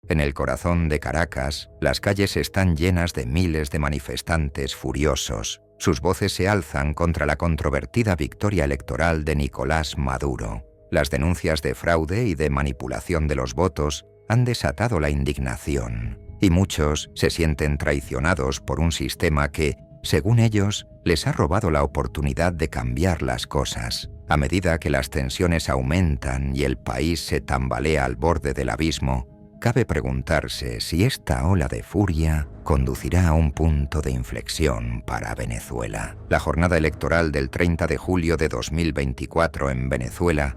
En el corazón de Caracas, las calles están llenas de miles de manifestantes furiosos. Sus voces se alzan contra la controvertida victoria electoral de Nicolás Maduro. Las denuncias de fraude y de manipulación de los votos han desatado la indignación, y muchos se sienten traicionados por un sistema que, según ellos, les ha robado la oportunidad de cambiar las cosas. A medida que las tensiones aumentan y el país se tambalea al borde del abismo, cabe preguntarse si esta ola de furia conducirá a un punto de inflexión para Venezuela. La jornada electoral del 30 de julio de 2024 en Venezuela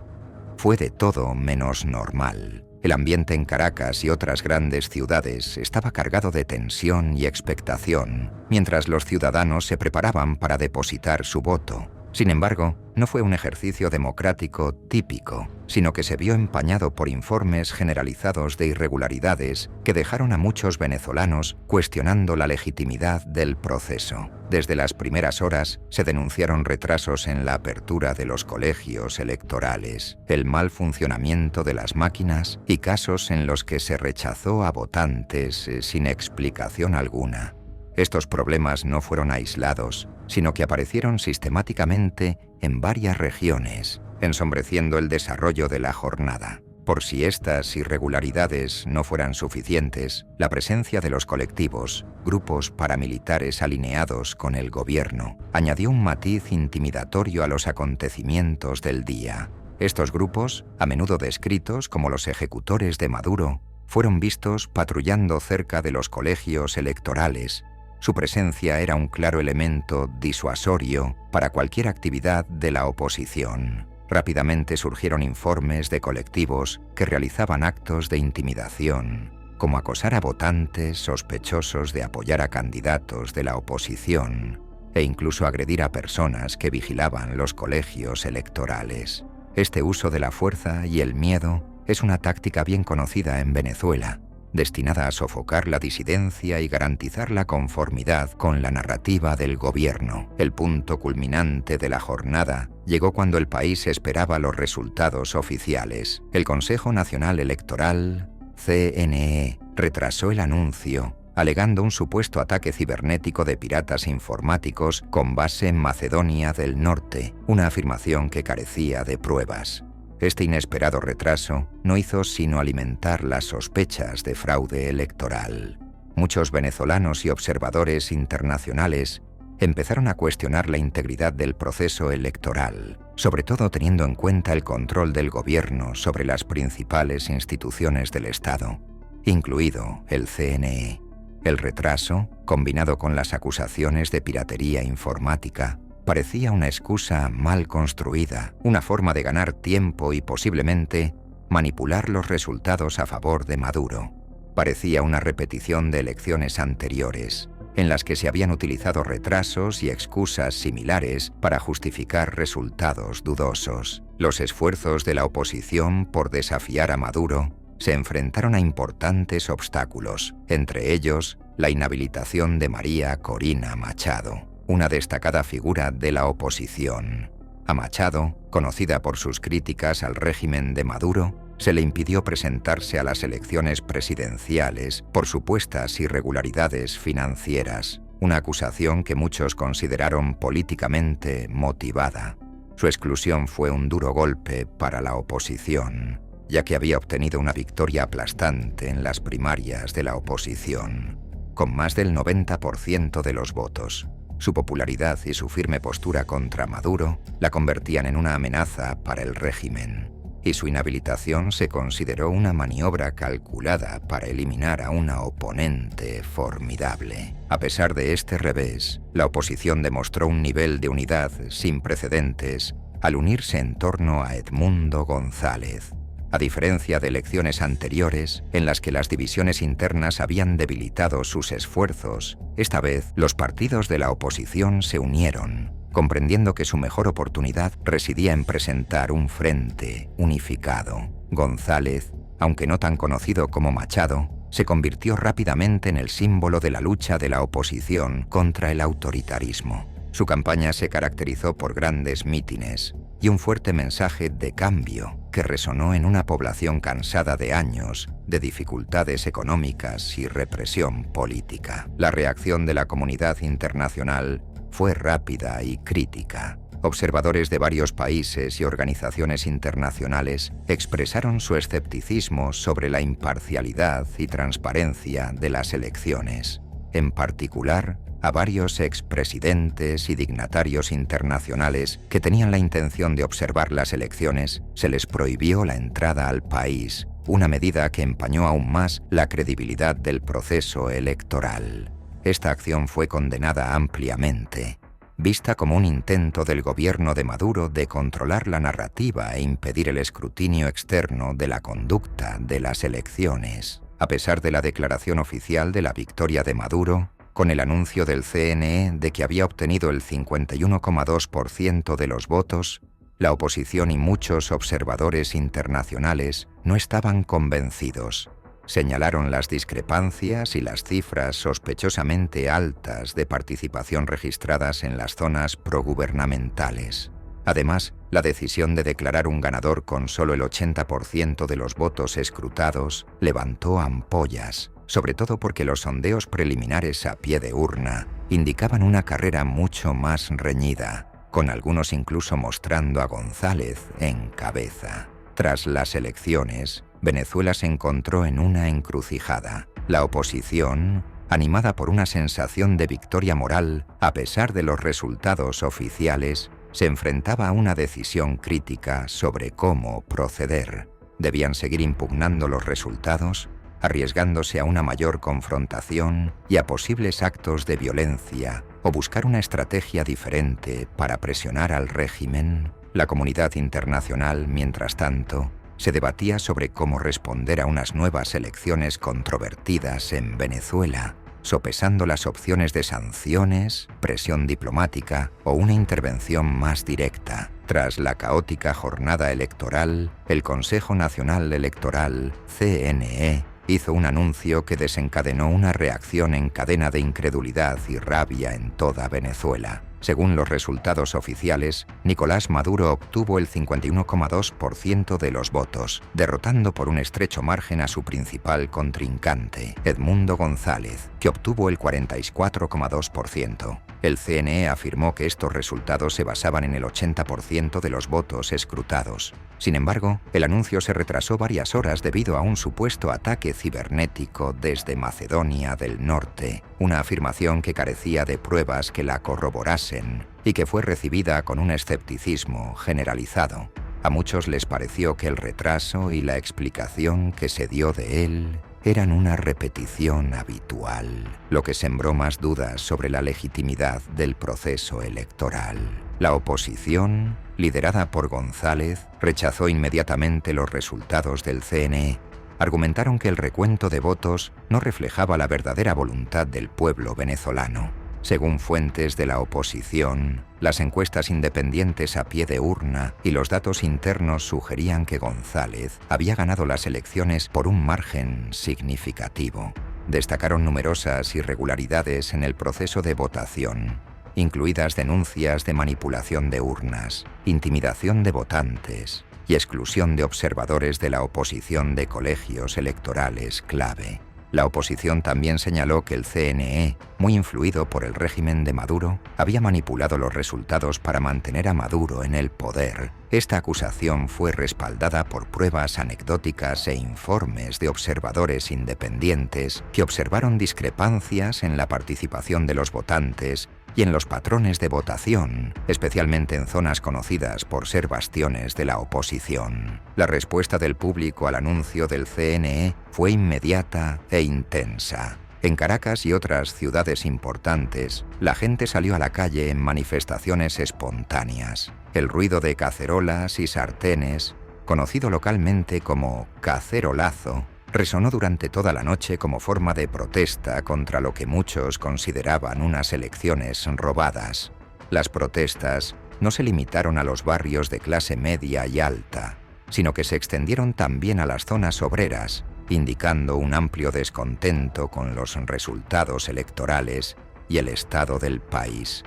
fue de todo menos normal. El ambiente en Caracas y otras grandes ciudades estaba cargado de tensión y expectación, mientras los ciudadanos se preparaban para depositar su voto. Sin embargo, no fue un ejercicio democrático típico, sino que se vio empañado por informes generalizados de irregularidades que dejaron a muchos venezolanos cuestionando la legitimidad del proceso. Desde las primeras horas se denunciaron retrasos en la apertura de los colegios electorales, el mal funcionamiento de las máquinas y casos en los que se rechazó a votantes sin explicación alguna. Estos problemas no fueron aislados, sino que aparecieron sistemáticamente en varias regiones, ensombreciendo el desarrollo de la jornada. Por si estas irregularidades no fueran suficientes, la presencia de los colectivos, grupos paramilitares alineados con el gobierno, añadió un matiz intimidatorio a los acontecimientos del día. Estos grupos, a menudo descritos como los ejecutores de Maduro, fueron vistos patrullando cerca de los colegios electorales. Su presencia era un claro elemento disuasorio para cualquier actividad de la oposición. Rápidamente surgieron informes de colectivos que realizaban actos de intimidación, como acosar a votantes sospechosos de apoyar a candidatos de la oposición e incluso agredir a personas que vigilaban los colegios electorales. Este uso de la fuerza y el miedo es una táctica bien conocida en Venezuela, destinada a sofocar la disidencia y garantizar la conformidad con la narrativa del gobierno. El punto culminante de la jornada llegó cuando el país esperaba los resultados oficiales. El Consejo Nacional Electoral, CNE, retrasó el anuncio, alegando un supuesto ataque cibernético de piratas informáticos con base en Macedonia del Norte, una afirmación que carecía de pruebas. Este inesperado retraso no hizo sino alimentar las sospechas de fraude electoral. Muchos venezolanos y observadores internacionales empezaron a cuestionar la integridad del proceso electoral, sobre todo teniendo en cuenta el control del gobierno sobre las principales instituciones del Estado, incluido el CNE. El retraso, combinado con las acusaciones de piratería informática, parecía una excusa mal construida, una forma de ganar tiempo y posiblemente manipular los resultados a favor de Maduro. Parecía una repetición de elecciones anteriores, en las que se habían utilizado retrasos y excusas similares para justificar resultados dudosos. Los esfuerzos de la oposición por desafiar a Maduro se enfrentaron a importantes obstáculos, entre ellos la inhabilitación de María Corina Machado, una destacada figura de la oposición. A Machado, conocida por sus críticas al régimen de Maduro, se le impidió presentarse a las elecciones presidenciales por supuestas irregularidades financieras, una acusación que muchos consideraron políticamente motivada. Su exclusión fue un duro golpe para la oposición, ya que había obtenido una victoria aplastante en las primarias de la oposición, con más del 90% de los votos. Su popularidad y su firme postura contra Maduro la convertían en una amenaza para el régimen, y su inhabilitación se consideró una maniobra calculada para eliminar a una oponente formidable. A pesar de este revés, la oposición demostró un nivel de unidad sin precedentes al unirse en torno a Edmundo González. A diferencia de elecciones anteriores, en las que las divisiones internas habían debilitado sus esfuerzos, esta vez los partidos de la oposición se unieron, comprendiendo que su mejor oportunidad residía en presentar un frente unificado. González, aunque no tan conocido como Machado, se convirtió rápidamente en el símbolo de la lucha de la oposición contra el autoritarismo. Su campaña se caracterizó por grandes mítines y un fuerte mensaje de cambio, que resonó en una población cansada de años de dificultades económicas y represión política. La reacción de la comunidad internacional fue rápida y crítica. Observadores de varios países y organizaciones internacionales expresaron su escepticismo sobre la imparcialidad y transparencia de las elecciones. En particular, a varios expresidentes y dignatarios internacionales que tenían la intención de observar las elecciones, se les prohibió la entrada al país, una medida que empañó aún más la credibilidad del proceso electoral. Esta acción fue condenada ampliamente, vista como un intento del gobierno de Maduro de controlar la narrativa e impedir el escrutinio externo de la conducta de las elecciones. A pesar de la declaración oficial de la victoria de Maduro, con el anuncio del CNE de que había obtenido el 51,2% de los votos, la oposición y muchos observadores internacionales no estaban convencidos. Señalaron las discrepancias y las cifras sospechosamente altas de participación registradas en las zonas progubernamentales. Además, la decisión de declarar un ganador con solo el 80% de los votos escrutados levantó ampollas, sobre todo porque los sondeos preliminares a pie de urna indicaban una carrera mucho más reñida, con algunos incluso mostrando a González en cabeza. Tras las elecciones, Venezuela se encontró en una encrucijada. La oposición, animada por una sensación de victoria moral a pesar de los resultados oficiales, se enfrentaba a una decisión crítica sobre cómo proceder. Debían seguir impugnando los resultados, arriesgándose a una mayor confrontación y a posibles actos de violencia, o buscar una estrategia diferente para presionar al régimen. La comunidad internacional, mientras tanto, se debatía sobre cómo responder a unas nuevas elecciones controvertidas en Venezuela, sopesando las opciones de sanciones, presión diplomática o una intervención más directa. Tras la caótica jornada electoral, el Consejo Nacional Electoral, CNE, hizo un anuncio que desencadenó una reacción en cadena de incredulidad y rabia en toda Venezuela. Según los resultados oficiales, Nicolás Maduro obtuvo el 51,2% de los votos, derrotando por un estrecho margen a su principal contrincante, Edmundo González, que obtuvo el 44,2%. El CNE afirmó que estos resultados se basaban en el 80% de los votos escrutados. Sin embargo, el anuncio se retrasó varias horas debido a un supuesto ataque cibernético desde Macedonia del Norte, una afirmación que carecía de pruebas que la corroborasen y que fue recibida con un escepticismo generalizado. A muchos les pareció que el retraso y la explicación que se dio de él eran una repetición habitual, lo que sembró más dudas sobre la legitimidad del proceso electoral. La oposición, liderada por González, rechazó inmediatamente los resultados del CNE. Argumentaron que el recuento de votos no reflejaba la verdadera voluntad del pueblo venezolano. Según fuentes de la oposición, las encuestas independientes a pie de urna y los datos internos sugerían que González había ganado las elecciones por un margen significativo. Destacaron numerosas irregularidades en el proceso de votación, incluidas denuncias de manipulación de urnas, intimidación de votantes y exclusión de observadores de la oposición de colegios electorales clave. La oposición también señaló que el CNE, muy influido por el régimen de Maduro, había manipulado los resultados para mantener a Maduro en el poder. Esta acusación fue respaldada por pruebas anecdóticas e informes de observadores independientes que observaron discrepancias en la participación de los votantes y en los patrones de votación, especialmente en zonas conocidas por ser bastiones de la oposición. La respuesta del público al anuncio del CNE fue inmediata e intensa. En Caracas y otras ciudades importantes, la gente salió a la calle en manifestaciones espontáneas. El ruido de cacerolas y sartenes, conocido localmente como cacerolazo, resonó durante toda la noche como forma de protesta contra lo que muchos consideraban unas elecciones robadas. Las protestas no se limitaron a los barrios de clase media y alta, sino que se extendieron también a las zonas obreras, indicando un amplio descontento con los resultados electorales y el estado del país.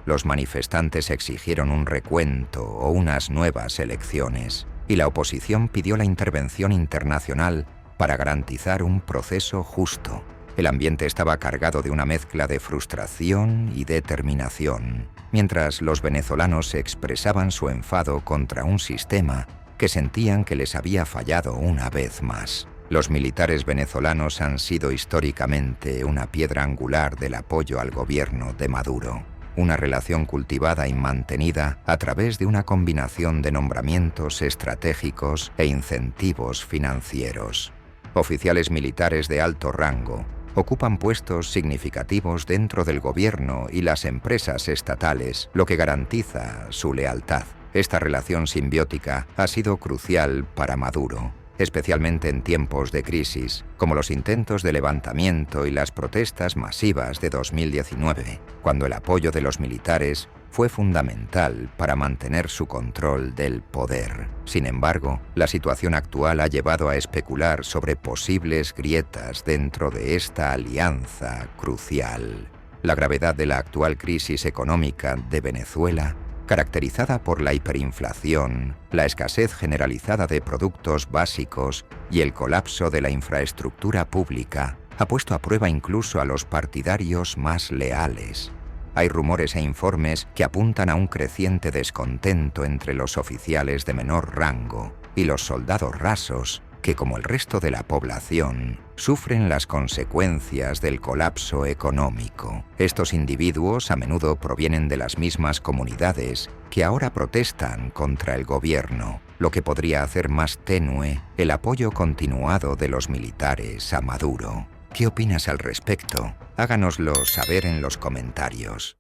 Los manifestantes exigieron un recuento o unas nuevas elecciones. y la oposición pidió la intervención internacional para garantizar un proceso justo. El ambiente estaba cargado de una mezcla de frustración y determinación, mientras los venezolanos expresaban su enfado contra un sistema que sentían que les había fallado una vez más. Los militares venezolanos han sido históricamente una piedra angular del apoyo al gobierno de Maduro, una relación cultivada y mantenida a través de una combinación de nombramientos estratégicos e incentivos financieros. Oficiales militares de alto rango ocupan puestos significativos dentro del gobierno y las empresas estatales, lo que garantiza su lealtad. Esta relación simbiótica ha sido crucial para Maduro, especialmente en tiempos de crisis, como los intentos de levantamiento y las protestas masivas de 2019, cuando el apoyo de los militares fue fundamental para mantener su control del poder. Sin embargo, la situación actual ha llevado a especular sobre posibles grietas dentro de esta alianza crucial. La gravedad de la actual crisis económica de Venezuela, caracterizada por la hiperinflación, la escasez generalizada de productos básicos y el colapso de la infraestructura pública, ha puesto a prueba incluso a los partidarios más leales. Hay rumores e informes que apuntan a un creciente descontento entre los oficiales de menor rango y los soldados rasos que, como el resto de la población, sufren las consecuencias del colapso económico. Estos individuos a menudo provienen de las mismas comunidades que ahora protestan contra el gobierno, lo que podría hacer más tenue el apoyo continuado de los militares a Maduro. ¿Qué opinas al respecto? Háganoslo saber en los comentarios.